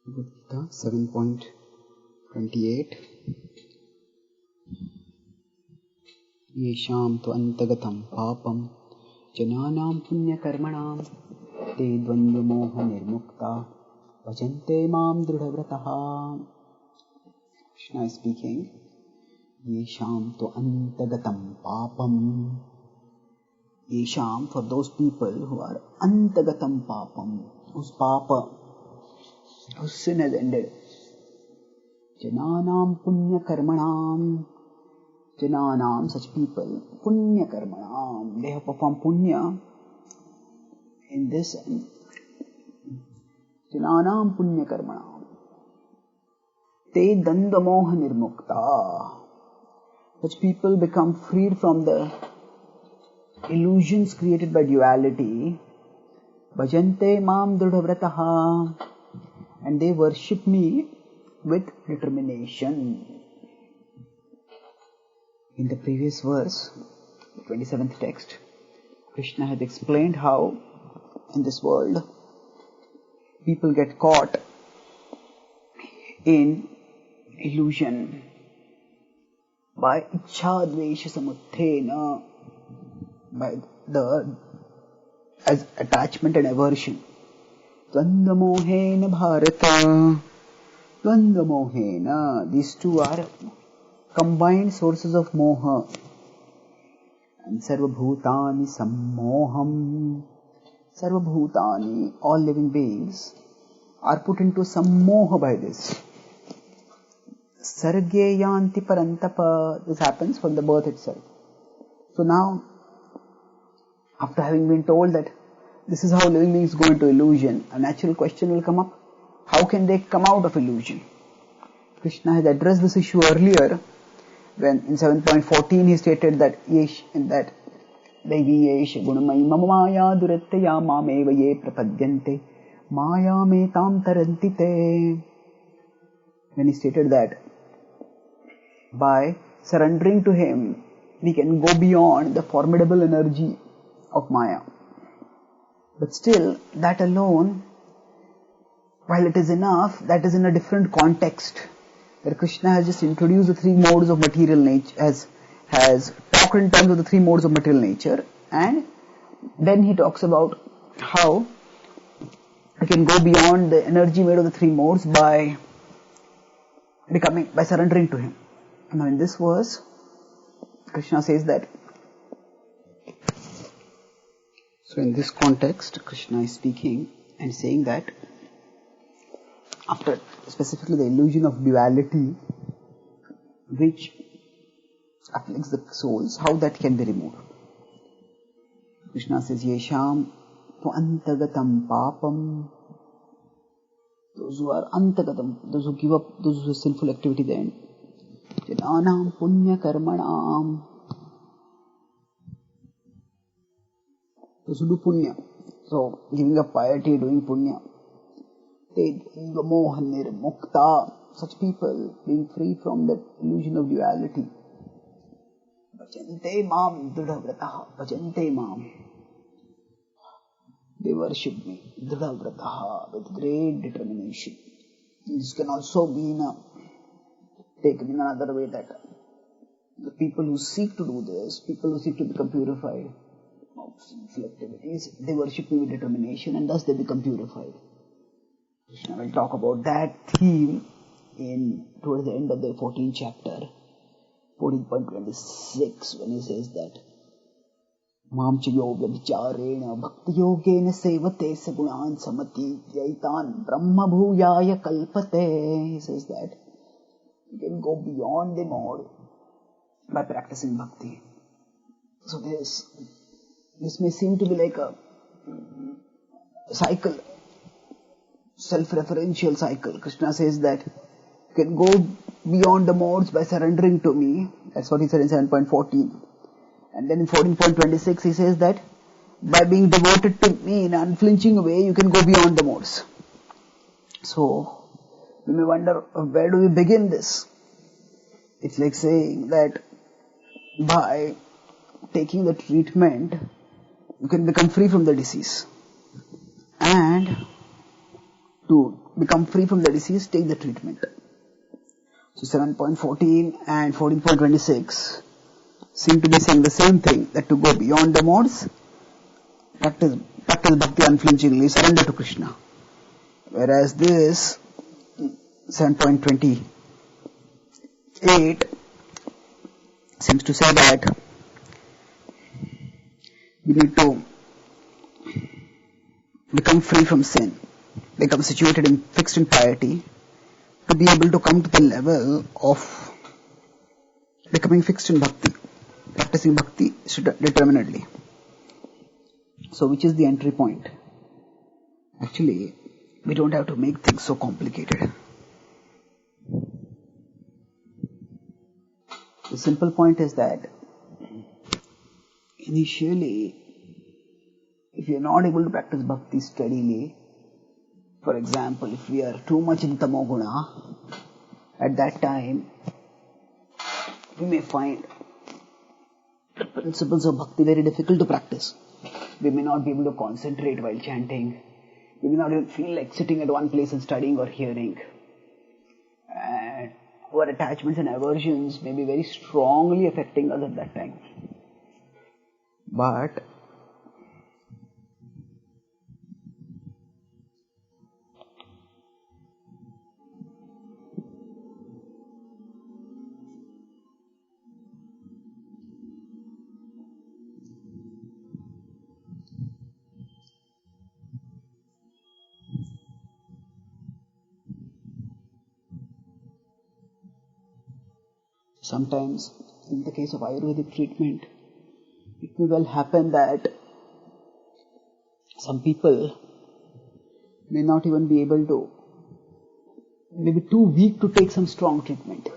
Gita 7.28 Yesham tu antagatam papam jananam punyakarmanam te dvandva moha nirmukta bhajante mam dridhavrataha. Krishna is speaking. Yesham tu antagatam papam. Yesham, for those people who are antagatam papam, whose papa, whose sin has ended. Jananam punya karmanam. Jananam, such people, punya karmanam, they have performed punya in this. Jananam punya karmanam. Te dandva moha nirmukta. Such people become freed from the illusions created by duality. Bhajante mam dridhavrataha. And they worship me with determination. In the previous verse, the 27th text, Krishna has explained how in this world people get caught in illusion by ichha dvesha samuthena, by the as attachment and aversion. Dvandva mohena bharata. Dvandva mohena. These two are combined sources of moha. And sarva bhutani sammoham. Sarva bhutani, all living beings, are put into some moha by this. Sarge yanti parantapa. This happens from the birth itself. So now, after having been told that this is how living beings go into illusion, a natural question will come up. How can they come out of illusion? Krishna had addressed this issue earlier when in 7.14 he stated that Devi Yesh Gunamai Mama Maya Duratya Mameva Ye Prapadyante Maya Me Tam Tarantite. When he stated that by surrendering to him we can go beyond the formidable energy of Maya. But still, that alone, while it is enough, that is in a different context, where Krishna has just introduced the three modes of material nature, has talked in terms of the three modes of material nature, and then he talks about how you can go beyond the energy made of the three modes by surrendering to him. Now in this verse, Krishna says that. So in this context, Krishna is speaking and saying that after specifically the illusion of duality which afflicts the souls, how that can be removed. Krishna says, Yesham tu antagatam papam. Those who are antagatam, those who give up, those who have sinful activity then. Jananam punya karmanam. Those who do punya. So, giving up piety, doing punya. Te dvandva moha nirmukta. Such people being free from that illusion of duality. Bhajante mam dridhavrataha. Bhajante mam. They worship me. Dridhavrataha. With great determination. This can also be taken in another way that the people who seek to do this, people who seek to become purified of sinful activities, they worship me with determination and thus they become purified. Krishna will talk about that theme towards the end of the 14th chapter, 14.26, when he says that Mam cha yoga vicharena bhakti yogena sevate sagunan samati yaitan brahma bhuyaya kalpate. He says that you can go beyond the mode by practicing bhakti. So this may seem to be like a cycle, self-referential cycle. Krishna says that you can go beyond the modes by surrendering to me. That's what he said in 7.14. And then in 14.26 he says that by being devoted to me in an unflinching way, you can go beyond the modes. So, we may wonder, where do we begin this? It's like saying that by taking the treatment, you can become free from the disease. And to become free from the disease, take the treatment. So 7.14 and 14.26 seem to be saying the same thing, that to go beyond the modes, practice bhakti unflinchingly, surrender to Krishna. Whereas this 7.28 seems to say that we need to become free from sin, become situated in fixed in piety, to be able to come to the level of becoming fixed in bhakti, practicing bhakti determinedly. So which is the entry point? Actually, we don't have to make things so complicated. The simple point is that initially, if you are not able to practice bhakti steadily, for example, if we are too much in tamoguna, at that time, we may find the principles of bhakti very difficult to practice. We may not be able to concentrate while chanting. We may not even feel like sitting at one place and studying or hearing. And our attachments and aversions may be very strongly affecting us at that time. But sometimes, in the case of Ayurvedic treatment, it may well happen that some people may not even be able to, maybe too weak to take some strong treatment.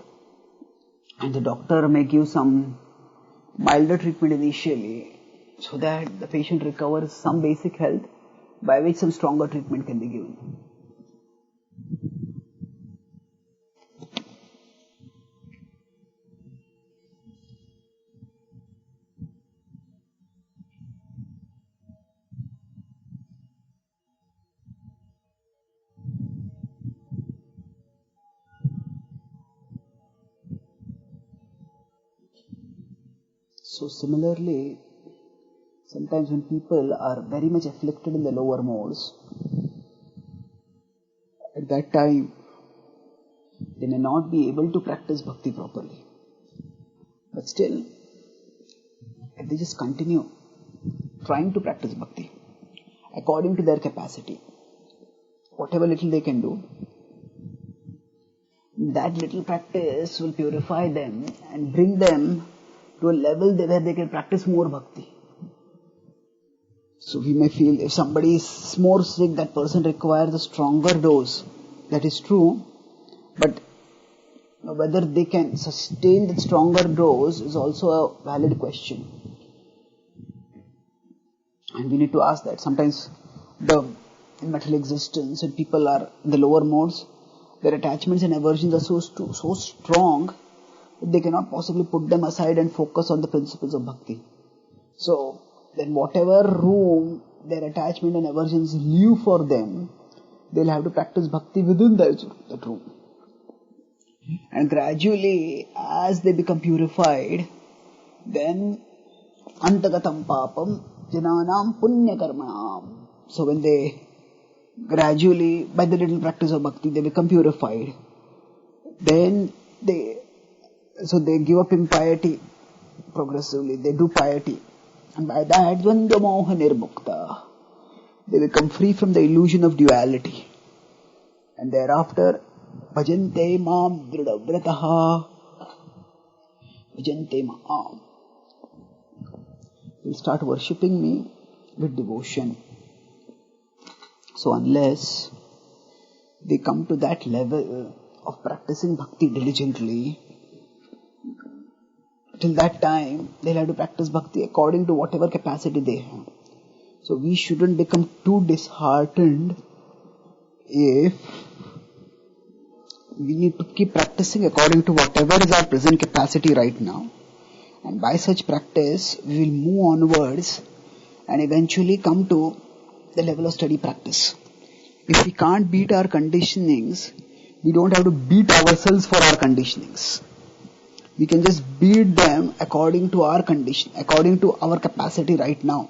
And the doctor may give some milder treatment initially so that the patient recovers some basic health, by which some stronger treatment can be given. So similarly, sometimes when people are very much afflicted in the lower modes, at that time, they may not be able to practice bhakti properly. But still, if they just continue trying to practice bhakti according to their capacity, whatever little they can do, that little practice will purify them and bring them to a level where they can practice more bhakti. So we may feel if somebody is more sick, that person requires a stronger dose. That is true, but whether they can sustain that stronger dose is also a valid question. And we need to ask that. Sometimes in material existence, when people are in the lower modes, their attachments and aversions are so strong that they cannot possibly put them aside and focus on the principles of bhakti. So then whatever room their attachment and aversions leave for them, they'll have to practice bhakti within that room. And gradually, as they become purified, then antagatam papam jananam punya karmanam. So when they gradually, by the little practice of bhakti, they become purified, then they give up impiety progressively, they do piety. And by that, dvandva moha nirbhukta, they become free from the illusion of duality. And thereafter, bhajante mam dridhavrataha, bhajante mam, will start worshipping me with devotion. So unless they come to that level of practicing bhakti diligently, till that time they'll have to practice bhakti according to whatever capacity they have. So we shouldn't become too disheartened if we need to keep practicing according to whatever is our present capacity right now. And by such practice, we will move onwards and eventually come to the level of steady practice. If we can't beat our conditionings, we don't have to beat ourselves for our conditionings. We can just beat them according to our condition, according to our capacity right now.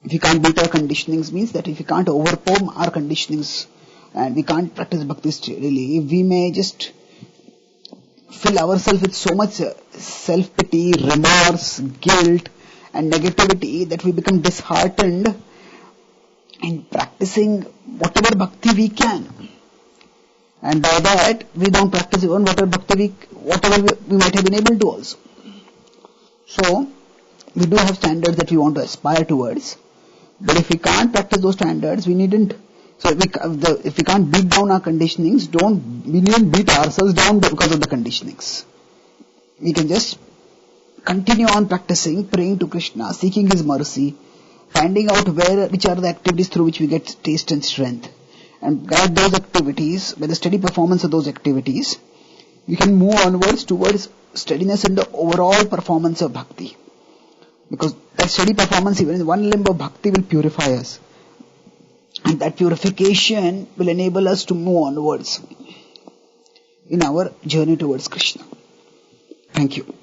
If we can't beat our conditionings means that if we can't overcome our conditionings and we can't practice bhakti steadily, we may just fill ourselves with so much self-pity, remorse, guilt and negativity that we become disheartened in practicing whatever bhakti we can. And by that, we don't practice even whatever bhakti we might have been able to also. So, we do have standards that we want to aspire towards. But if we can't practice those standards, we needn't. So if we can't beat down our conditionings, we needn't beat ourselves down because of the conditionings. We can just continue on practicing, praying to Krishna, seeking His mercy, finding out which are the activities through which we get taste and strength, and guide those activities. By the steady performance of those activities, we can move onwards towards steadiness in the overall performance of bhakti. Because that steady performance, even in one limb of bhakti, will purify us. And that purification will enable us to move onwards in our journey towards Krishna. Thank you.